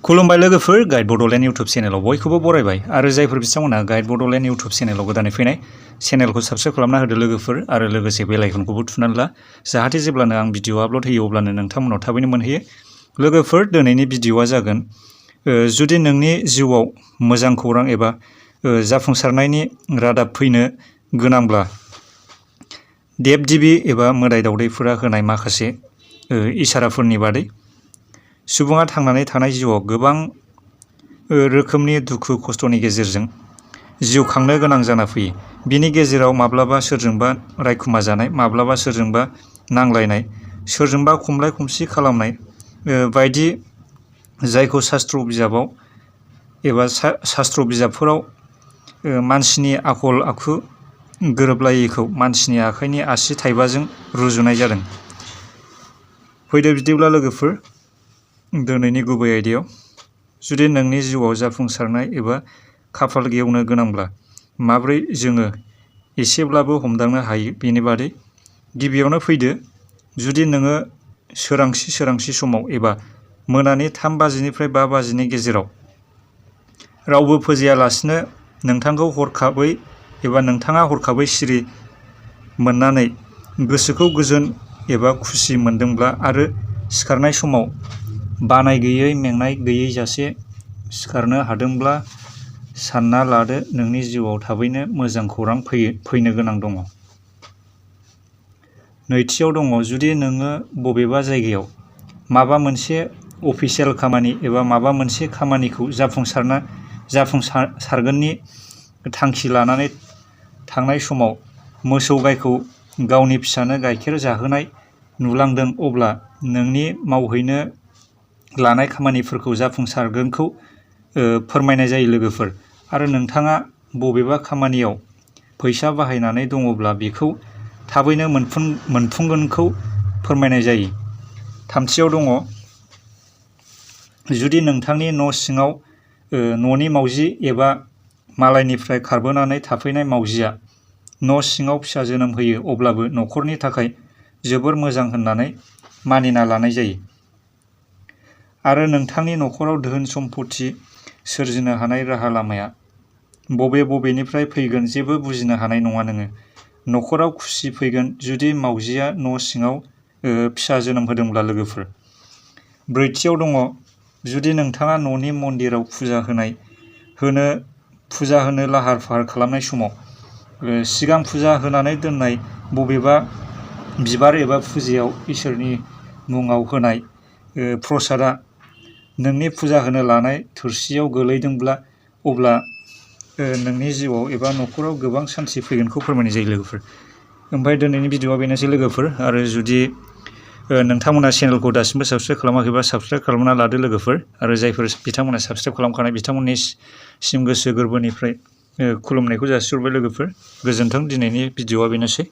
खुलुमबाय लोगोफोर, guide Bodoland YouTube चेनेलाव बयखौबो बरायबाय आरो जायफोर बिथांमोना गाइड बड'लेण्ड इउटुब चेनेलाव गोदानै फैनाय चेनेलखौ साबस्क्राइब खालामना होदो लोगोफोर आरो लोगोसे बेल आइकनखौबो थुनानै ला जाहाथे जेब्लानो आं भिडिअ आपल'ड होयो अब्लानो नोंथांमोनाव थाबैनो मोनहैयो। लोगोफोर, दिनैनि भिडिअआ जागोन जुदि नोंनि जिउआव मोजां खौरां एबा जाफुंसारनायनि रादाब फैनो गोनांब्ला देब देबि एबा मोदाय दावदायफोरा होनाय माखासे इसाराफोरनि बादै। सुबुङा थांनानै थानाय जिउआव गोबां रोखोमनि दुखु खस्थ'नि गेजेरजों जिउ खांनो गोनां जाना फैयो। बिनि गेजेराव माब्लाबा सोरजोंबा रायखुमा जानाय, माब्लाबा सोरजोंबा नांलायनाय, सोरजोंबा खमलाय खमसि खालामनाय बायदि जायखौ शास्त्र बिजाबाव एबा शास्त्र बिजाबफोराव मानसिनि आखल आखु गोरोबलायैखौ मानसिनि आखाइनि आसि थाइबाजों रुजुनाय जादों। फैदो बिदिब्ला लोगोफोर, दिनैनि गुबै आयदायाव जुदि नोंनि जिउआव जाफुंसारनाय एबा खाफाल गेवनो गोनांब्ला माब्रै जोङो एसेब्लाबो हमदांनो हायो बेनि बादै। गिबियावनो फैदो, जुदि नोङो सोरांसि समाव एबा मोनानि 3 बाजिनिफ्राय 5 बाजिनि गेजेराव रावबो फोजायालासिनो नोंथांखौ हरखाबै एबा नोंथाङा हरखाबै सिरि मोननानै गोसोखौ गोजोन एबा खुसि मोनदोंब्ला आरो सिखारनाय समाव बानाय गैयै मेंनाय गैयै जासे सिखारनो हादोंब्ला सानना लादो नोंनि जिउआव थाबैनो मोजां खौरां फैनो गोनां दङ। नैथियाव दङ, जुदि नोङो बबेबा जायगायाव माबा मोनसे अफिसियेल खामानि एबा माबा मोनसे खामानिखौ जाफुंसारगोननि थांखि लानानै थांनाय समाव मोसौ गायखौ गावनि फिसानो गाइखेर जाहोनाय नुलांदों, अब्ला नोंनि मावहैनो लानाय खामानिफोरखौ जाफुंसारगोनखौ फोरमायनाय जायो लोगोफोर। आरो नोंथाङा बबेबा खामानियाव फैसा बाहायनानै दङब्ला बेखौ थाबैनो मोनफुंगोनखौ फोरमायनाय जायो। थामथियाव दङ, जुदि नोंथांनि न' सिङाव न'नि मावजि एबा मालायनिफ्राय खारबोनानै थाफैनाय मावजिया न' सिङाव फिसा जोनोम होयो, अब्लाबो न'खरनि थाखाय जोबोर मोजां होननानै मानिना लानाय जायो। आरो नोंथांनि न'खराव धोन सम्पथि सोरजिनो हानाय राहा लामाया बबेनिफ्राय फैगोन जेबो बुजिनो हानाय नङा नोङो। न'खराव खुसि फैगोन जुदि मावजिया न' सिङाव फिसा जोनोम होदोंब्ला लोगोफोर। ब्रैथियाव दङ, जुदि नोंथाङा न'नि मन्दिराव फुजा होनो लाहार फाहार खालामनाय समाव सिगां फुजा होनानै दोननाय बबेबा बिबार एबा फुजायाव इसोरनि मुङाव होनाय प्रसादआ नोंनि फुजा होनो लानाय थोरसियाव गोलैदोंब्ला अब्ला नोंनि जिउआव एबा न'खराव गोबां सान्थि फैगोनखौ फोरमायनाय जायो लोगोफोर। ओमफ्राय दिनैनि भिडिअआ बेनोसै लोगोफोर। आरो जुदि नोंथांमोना चेनेलखौ दासिमबो साबस्क्राइब खालामाखैबा साबस्क्राइब खालामना लादो लोगोफोर। आरो जायफोर बिथांमोना साबस्क्राइब खालामखानाय बिथांमोननिसिम गोसो गोरबोनिफ्राय खुलुमनायखौ जासिहरबाय लोगोफोर। गोजोन्थों। दिनैनि भिडिअआ बेनोसै।